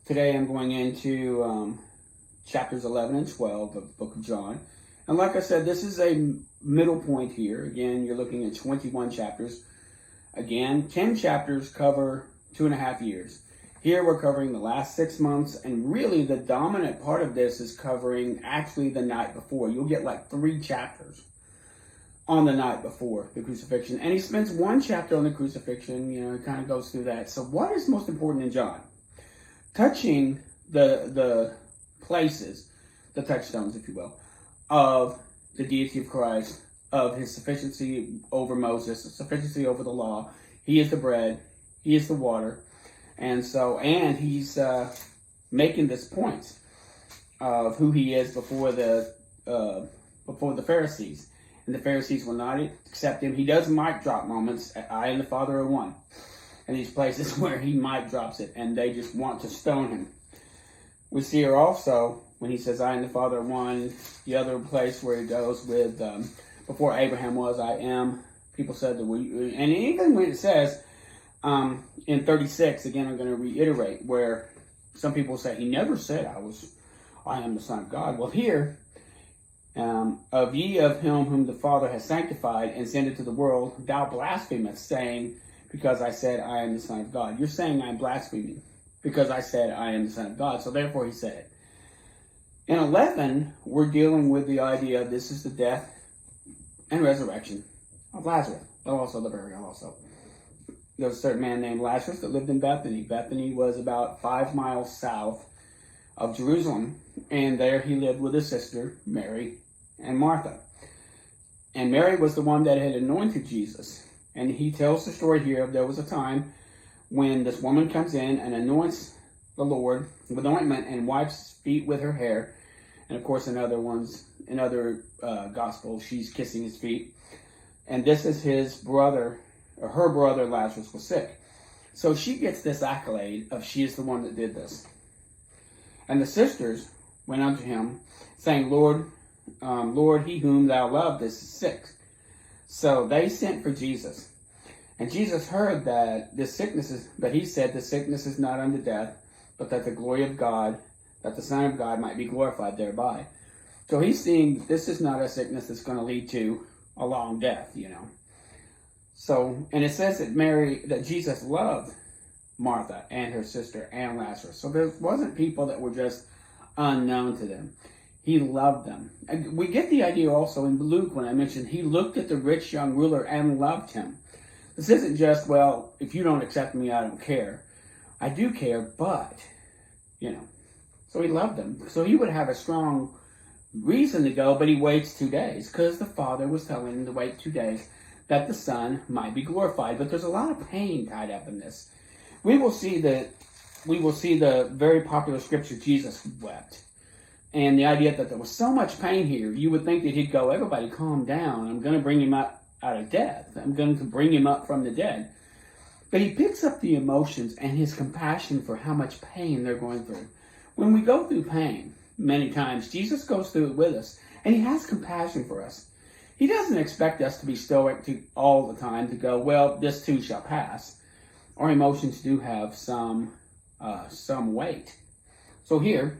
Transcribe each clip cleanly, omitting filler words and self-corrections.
Today I'm going into chapters 11 and 12 of the book of John. And like I said, this is a middle point here. Again, you're looking at 21 chapters. Again, 10 chapters cover 2.5 years. Here we're covering the last 6 months, and really the dominant part of this is covering actually the night before. You'll get like 3 chapters on the night before the crucifixion. And he spends 1 chapter on the crucifixion, it kind of goes through that. So what is most important in John? Touching the places, the touchstones, if you will, of the deity of Christ, of his sufficiency over Moses, sufficiency over the law. He is the bread, he is the water. And he's making this point of who he is before the Pharisees. And the Pharisees will not accept him. He does mic drop moments. I and the Father are one. And these places where he mic drops it, and they just want to stone him. We see her also when he says, I and the Father are one. The other place where he goes with, before Abraham was, I am. People said that and even when it says, in 36, again, I'm going to reiterate, where some people say, he never said, I am the Son of God. Well, here, of ye of him whom the Father has sanctified and sent into the world, thou blasphemest, saying, because I said, I am the Son of God. You're saying I'm blaspheming because I said, I am the Son of God. So therefore he said it. In 11, we're dealing with the idea of this is the death and resurrection of Lazarus, but also the burial also. There was a certain man named Lazarus that lived in Bethany. Bethany was about 5 miles south of Jerusalem, and there he lived with his sister, Mary and Martha. And Mary was the one that had anointed Jesus. And he tells the story here of there was a time when this woman comes in and anoints the Lord with ointment and wipes his feet with her hair. And of course, in other gospels, she's kissing his feet. And this is his brother, or her brother Lazarus was sick. So she gets this accolade of she is the one that did this. And the sisters went unto him, saying, Lord, he whom thou lovest is sick. So they sent for Jesus. And Jesus heard that he said, the sickness is not unto death, but that the glory of God, that the Son of God might be glorified thereby. So he's seeing this is not a sickness that's going to lead to a long death, So, and it says that Jesus loved Martha and her sister and Lazarus. So there wasn't people that were just unknown to them. He loved them. And we get the idea also in Luke when I mentioned he looked at the rich young ruler and loved him. This isn't just, well, if you don't accept me, I don't care. I do care, but, So he loved them. So he would have a strong reason to go, but he waits 2 days because the Father was telling him to wait 2 days that the Son might be glorified. But there's a lot of pain tied up in this. We will see the very popular scripture, Jesus wept. And the idea that there was so much pain here, you would think that he'd go, everybody calm down. I'm going to bring him up out of death. I'm going to bring him up from the dead. But he picks up the emotions and his compassion for how much pain they're going through. When we go through pain, many times, Jesus goes through it with us. And he has compassion for us. He doesn't expect us to be stoic all the time to go, well, this too shall pass. Our emotions do have some weight. So here,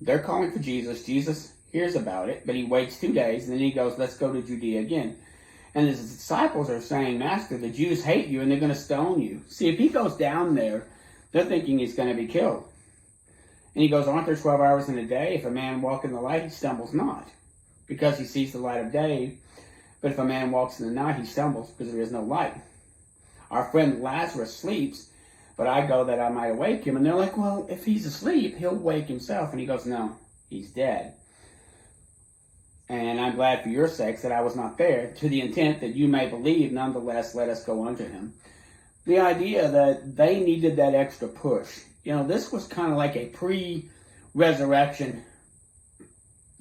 they're calling for Jesus. Jesus hears about it, but he waits 2 days, and then he goes, let's go to Judea again. And his disciples are saying, Master, the Jews hate you, and they're going to stone you. See, if he goes down there, they're thinking he's going to be killed. And he goes, aren't there 12 hours in a day? If a man walk in the light, he stumbles not, because he sees the light of day. But if a man walks in the night, he stumbles, because there is no light. Our friend Lazarus sleeps, but I go that I might awake him. And they're like, well, if he's asleep, he'll wake himself. And he goes, no, he's dead. And I'm glad for your sakes that I was not there, to the intent that you may believe. Nonetheless, let us go unto him. The idea that they needed that extra push. This was kind of like a pre-resurrection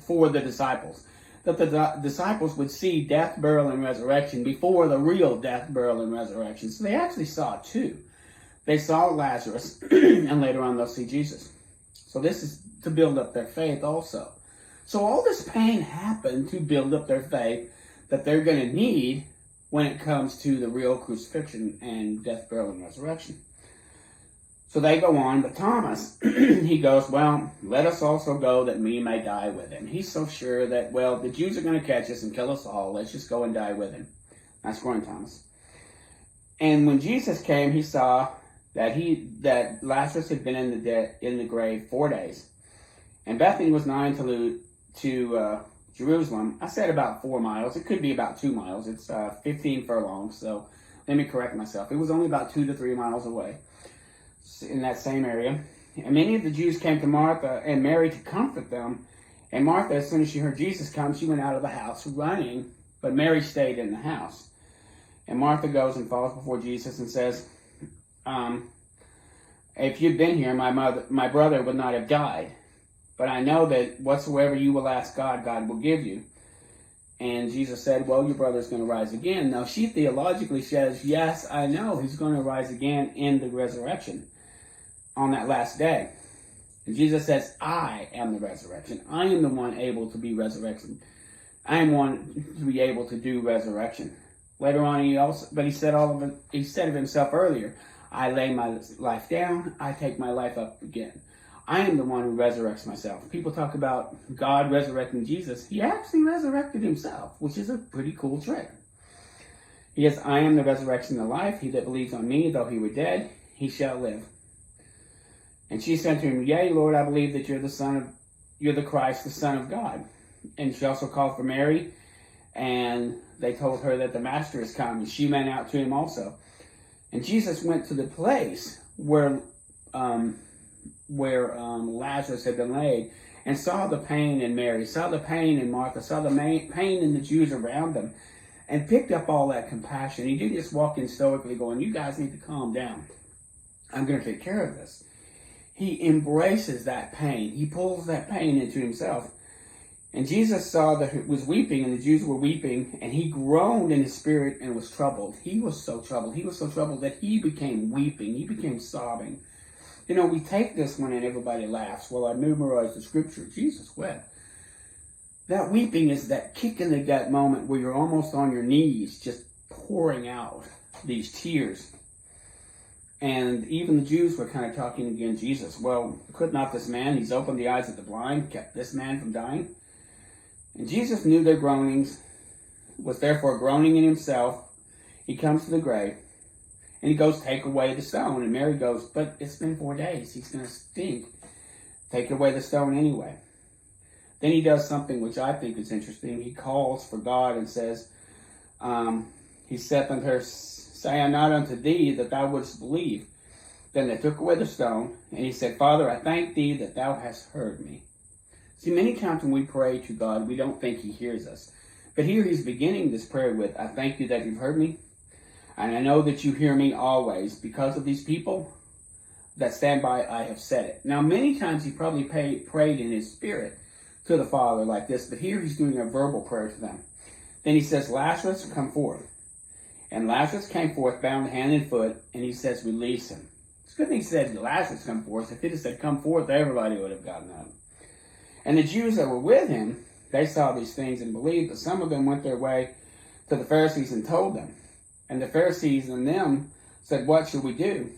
for the disciples. That the disciples would see death, burial, and resurrection before the real death, burial, and resurrection. So they actually saw 2. They saw Lazarus, and later on they'll see Jesus. So this is to build up their faith also. So all this pain happened to build up their faith that they're going to need when it comes to the real crucifixion and death, burial, and resurrection. So they go on, but Thomas, he goes, well, let us also go that we may die with him. He's so sure that, well, the Jews are going to catch us and kill us all. Let's just go and die with him. That's going Thomas. And when Jesus came, he saw that Lazarus had been in the grave 4 days. And Bethany was nigh to Jerusalem. I said about 4 miles. It could be about 2 miles. It's 15 furlongs. So let me correct myself. It was only about 2 to 3 miles away in that same area. And many of the Jews came to Martha and Mary to comfort them. And Martha, as soon as she heard Jesus come, she went out of the house running. But Mary stayed in the house. And Martha goes and falls before Jesus and says, if you'd been here, my brother would not have died. But I know that whatsoever you will ask God, God will give you. And Jesus said, well, your brother's going to rise again. Now, she theologically says, yes, I know he's going to rise again in the resurrection on that last day. And Jesus says, I am the resurrection. I am the one able to be resurrection. I am one to be able to do resurrection. Later on, he said of himself earlier, I lay my life down, I take my life up again. I am the one who resurrects myself. People talk about God resurrecting Jesus. He actually resurrected himself, which is a pretty cool trick. He says, I am the resurrection and the life. He that believes on me, though he were dead, he shall live. And she said to him, yea, Lord, I believe that you're the Christ, the Son of God. And she also called for Mary, and they told her that the Master is come. And she went out to him also. And Jesus went to the place where Lazarus had been laid, and saw the pain in Mary, saw the pain in Martha, saw the pain in the Jews around them, and picked up all that compassion. He didn't just walk in stoically going, you guys need to calm down. I'm going to take care of this. He embraces that pain. He pulls that pain into himself. And Jesus saw that it was weeping, and the Jews were weeping, and he groaned in his spirit and was troubled. He was so troubled. He was so troubled that he became weeping. He became sobbing. You know, we take this one and everybody laughs. Well, I memorized the scripture. Jesus wept. That weeping is that kick in the gut moment where you're almost on your knees, just pouring out these tears. And even the Jews were kind of talking against Jesus. Well, could not this man, he's opened the eyes of the blind, kept this man from dying? And Jesus knew their groanings, was therefore groaning in himself. He comes to the grave, and he goes, take away the stone. And Mary goes, but it's been 4 days. He's going to stink. Take away the stone anyway. Then he does something which I think is interesting. He calls for God and says, he saith unto her, say I not unto thee that thou wouldst believe. Then they took away the stone, and he said, Father, I thank thee that thou hast heard me. See, many times when we pray to God, we don't think he hears us. But here he's beginning this prayer with, I thank you that you've heard me. And I know that you hear me always. Because of these people that stand by, I have said it. Now, many times he probably prayed in his spirit to the Father like this. But here he's doing a verbal prayer to them. Then he says, Lazarus, come forth. And Lazarus came forth, bound hand and foot. And he says, release him. It's good that he said, Lazarus, come forth. If he had said, come forth, everybody would have gotten up. And the Jews that were with him, they saw these things and believed, but some of them went their way to the Pharisees and told them. And the Pharisees and them said, what should we do?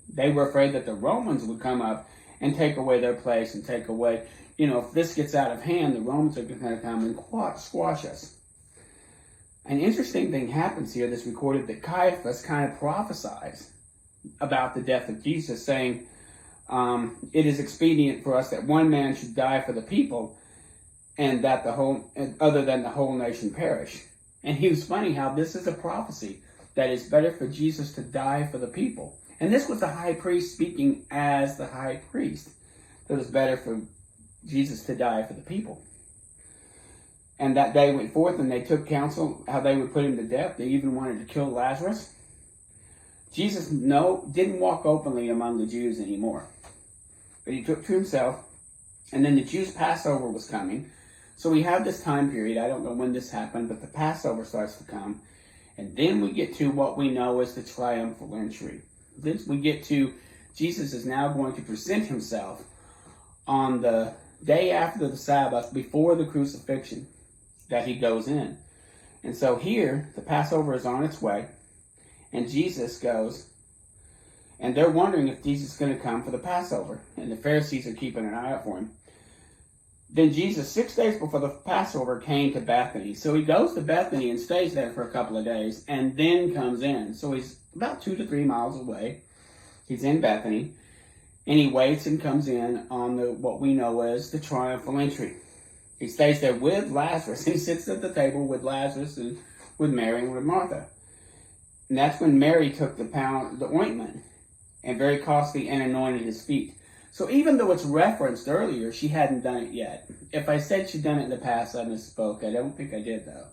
They were afraid that the Romans would come up and take away their place and take away, if this gets out of hand, the Romans are going to come and squash us. An interesting thing happens here that's recorded that Caiaphas kind of prophesies about the death of Jesus, saying, it is expedient for us that one man should die for the people, and that other than the whole nation perish. And he was funny how this is a prophecy that it's better for Jesus to die for the people. And this was the high priest speaking as the high priest. It was better for Jesus to die for the people. And that day went forth, and they took counsel how they would put him to death. They even wanted to kill Lazarus. Jesus didn't walk openly among the Jews anymore. But he took to himself, and then the Jews' Passover was coming. So we have this time period. I don't know when this happened, but the Passover starts to come. And then we get to what we know as the triumphal entry. Then we get to Jesus is now going to present himself on the day after the Sabbath, before the crucifixion, that he goes in. And so here, the Passover is on its way, and Jesus goes, And they're wondering if Jesus is going to come for the Passover. And the Pharisees are keeping an eye out for him. Then Jesus, 6 days before the Passover, came to Bethany. So he goes to Bethany and stays there for a couple of days and then comes in. So he's about 2 to 3 miles away. He's in Bethany. And he waits and comes in on what we know as the triumphal entry. He stays there with Lazarus. He sits at the table with Lazarus and with Mary and with Martha. And that's when Mary took the ointment, and very costly, and anointed his feet. So even though it's referenced earlier, she hadn't done it yet. If I said she'd done it in the past, I misspoke. I don't think I did, though.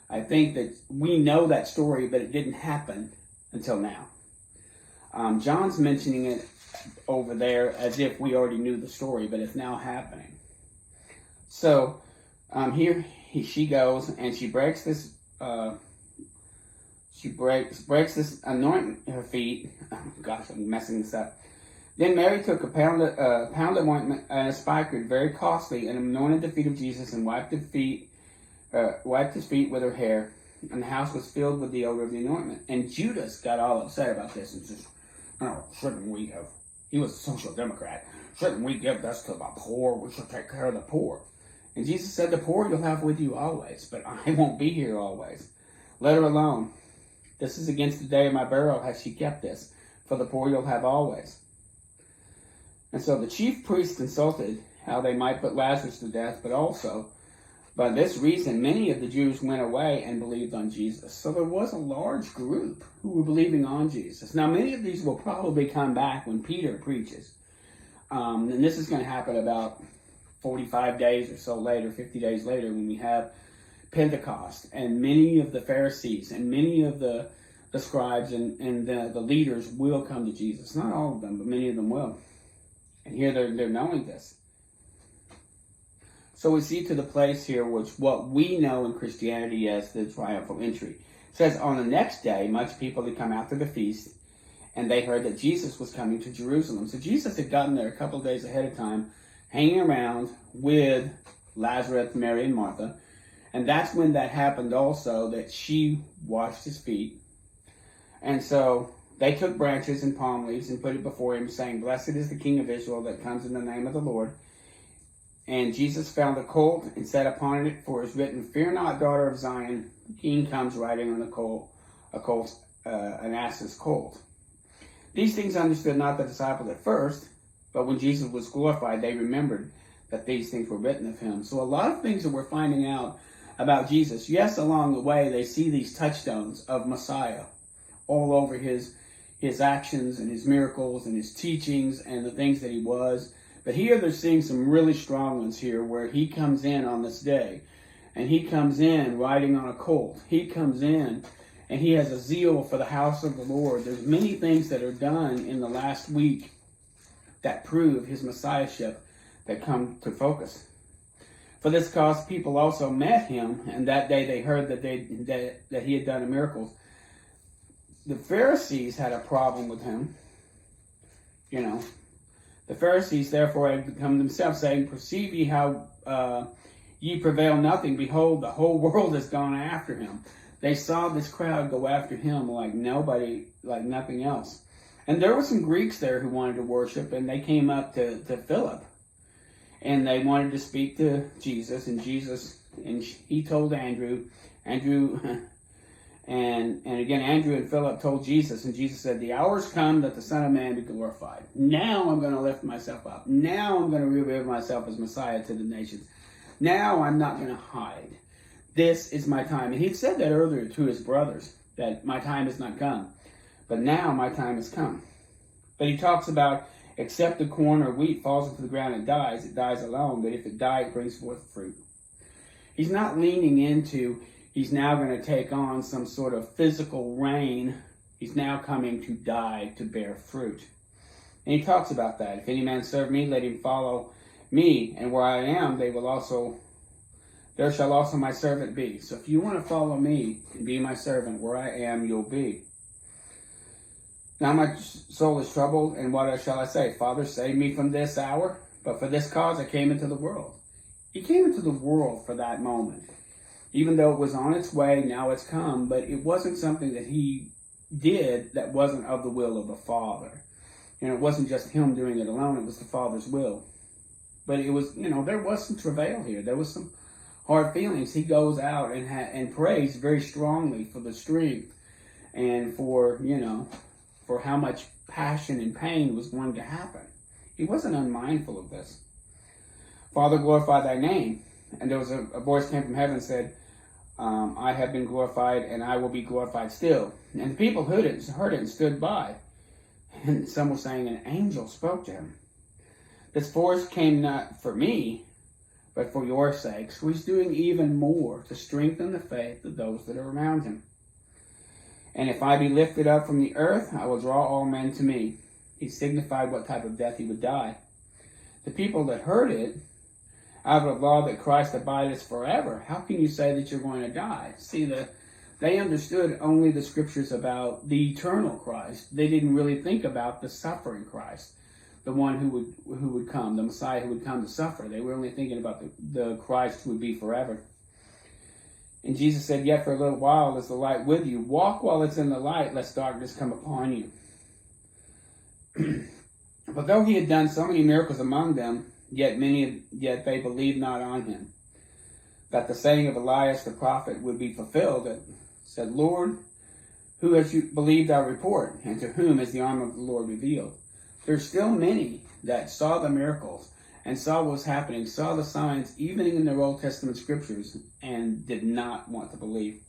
I think that we know that story, but it didn't happen until now. John's mentioning it over there as if we already knew the story, but it's now happening. So she goes and she breaks this. She breaks this anointing her feet. Oh, gosh, I'm messing this up. Then Mary took a pound of ointment and a spikenard, very costly, and anointed the feet of Jesus and wiped his feet with her hair. And the house was filled with the odor of the anointment. And Judas got all upset about this and says, "Oh, shouldn't we have?" He was a social democrat. "Shouldn't we give this to the poor? We should take care of the poor." And Jesus said, "The poor you'll have with you always, but I won't be here always. Let her alone. This is against the day of my burial has she kept this, for the poor you'll have always." And so the chief priests consulted how they might put Lazarus to death, but also, by this reason, many of the Jews went away and believed on Jesus. So there was a large group who were believing on Jesus. Now, many of these will probably come back when Peter preaches. And this is going to happen about 45 days or so later, 50 days later, when we have Pentecost, and many of the Pharisees and many of the scribes and the leaders will come to Jesus. Not all of them, but many of them will. And here they're knowing this. So we see to the place here what we know in Christianity as the triumphal entry. It says, on the next day, much people had come out to the feast, and they heard that Jesus was coming to Jerusalem. So Jesus had gotten there a couple of days ahead of time, hanging around with Lazarus, Mary, and Martha. And that's when that happened also, that she washed his feet. And so they took branches and palm leaves and put it before him, saying, "Blessed is the King of Israel that comes in the name of the Lord." And Jesus found a colt and sat upon it, for it is written, "Fear not, daughter of Zion, the king comes riding on an ass's colt." These things understood not the disciples at first, but when Jesus was glorified, they remembered that these things were written of him. So a lot of things that we're finding out about Jesus, yes, along the way, they see these touchstones of Messiah all over his actions and his miracles and his teachings and the things that he was. But here they're seeing some really strong ones here where he comes in on this day, and he comes in riding on a colt. He comes in and he has a zeal for the house of the Lord. There's many things that are done in the last week that prove his messiahship that come to focus. For this cause, people also met him, and that day they heard that he had done miracles. The Pharisees had a problem with him. The Pharisees therefore had become themselves, saying, "Perceive ye how ye prevail nothing? Behold, the whole world has gone after him." They saw this crowd go after him like nobody, like nothing else. And there were some Greeks there who wanted to worship, and they came up to Philip. And they wanted to speak to Jesus, and he told Andrew, and again, Andrew and Philip told Jesus, and Jesus said, "The hour's come that the Son of Man be glorified. Now I'm going to lift myself up. Now I'm going to reveal myself as Messiah to the nations. Now I'm not going to hide. This is my time." And he'd said that earlier to his brothers, that my time has not come. But now my time has come. But he talks about, except the corn or wheat falls into the ground and dies, it dies alone. But if it dies, it brings forth fruit. He's not leaning into, he's now going to take on some sort of physical reign. He's now coming to die to bear fruit. And he talks about that. If any man serve me, let him follow me. And where I am, there shall also my servant be. So if you want to follow me and be my servant, where I am, you'll be. Now my soul is troubled, and what shall I say? Father, save me from this hour. But for this cause I came into the world. He came into the world for that moment. Even though it was on its way, now it's come. But it wasn't something that he did that wasn't of the will of the Father. And it wasn't just him doing it alone, it was the Father's will. But it was, there was some travail here. There was some hard feelings. He goes out and prays very strongly for the strength and for how much passion and pain was going to happen. He wasn't unmindful of this. Father, glorify thy name. And there was a voice came from heaven and said, I have been glorified and I will be glorified still. And the people heard it and stood by. And some were saying, an angel spoke to him. This voice came not for me, but for your sakes. So he's doing even more to strengthen the faith of those that are around him. And if I be lifted up from the earth, I will draw all men to me. He signified what type of death he would die. The people that heard it, out of the law that Christ abideth forever, how can you say that you're going to die? See, they understood only the scriptures about the eternal Christ. They didn't really think about the suffering Christ, the one who would come, the Messiah who would come to suffer. They were only thinking about the Christ who would be forever. And Jesus said, yet for a little while is the light with you. Walk while it's in the light, lest darkness come upon you. But though he had done so many miracles among them, yet they believed not on him. That the saying of Elias the prophet would be fulfilled, that said, Lord, who has you believed our report, and to whom is the arm of the Lord revealed? There's still many that saw the miracles and saw what was happening, saw the signs, even in their Old Testament scriptures, and did not want to believe.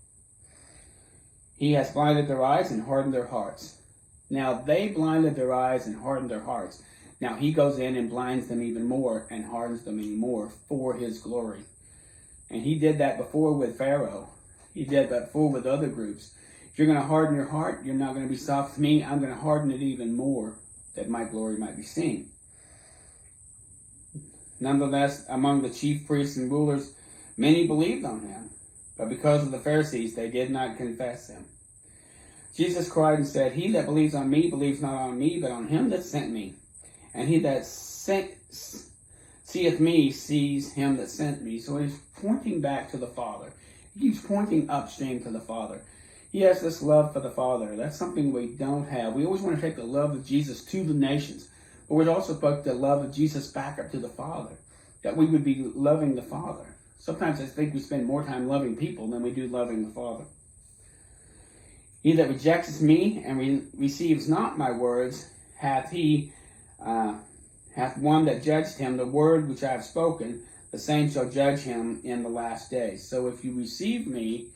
He has blinded their eyes and hardened their hearts. Now they blinded their eyes and hardened their hearts. Now he goes in and blinds them even more and hardens them even more for his glory. And he did that before with Pharaoh. He did that before with other groups. If you're going to harden your heart, you're not going to be soft to me. I'm going to harden it even more, that my glory might be seen. Nonetheless, among the chief priests and rulers, many believed on him. But because of the Pharisees, they did not confess him. Jesus cried and said, he that believes on me believes not on me, but on him that sent me. And he that seeth me sees him that sent me. So he's pointing back to the Father. He keeps pointing upstream to the Father. He has this love for the Father. That's something we don't have. We always want to take the love of Jesus to the nations. But we'd also put the love of Jesus back up to the Father. That we would be loving the Father. Sometimes I think we spend more time loving people than we do loving the Father. He that rejects me and receives not my words, hath one that judged him. The word which I have spoken, the same shall judge him in the last days. So if you receive me,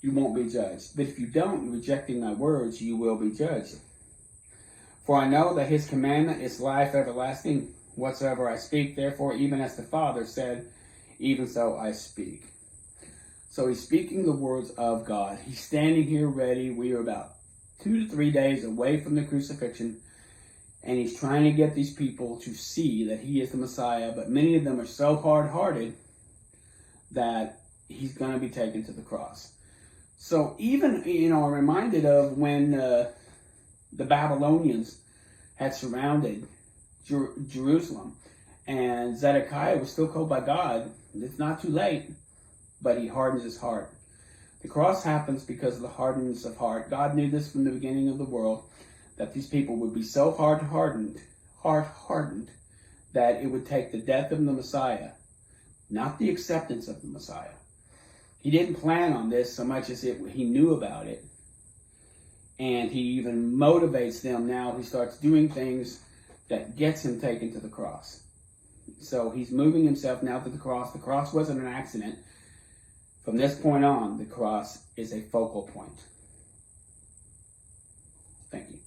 you won't be judged. But if you don't, rejecting my words, you will be judged. For I know that his commandment is life everlasting. Whatsoever I speak, therefore, even as the Father said, even so I speak. So he's speaking the words of God. He's standing here ready. We are about 2 to 3 days away from the crucifixion. And he's trying to get these people to see that he is the Messiah. But many of them are so hard-hearted that he's going to be taken to the cross. So even, I'm reminded of when the Babylonians had surrounded Jerusalem. And Zedekiah was still called by God. It's not too late, but he hardens his heart. The cross happens because of the hardness of heart. God knew this from the beginning of the world, that these people would be so hard-hardened, that it would take the death of the Messiah, not the acceptance of the Messiah. He didn't plan on this so much as he knew about it. And he even motivates them now. He starts doing things that gets him taken to the cross. So he's moving himself now to the cross. The cross wasn't an accident. From this point on, the cross is a focal point. Thank you.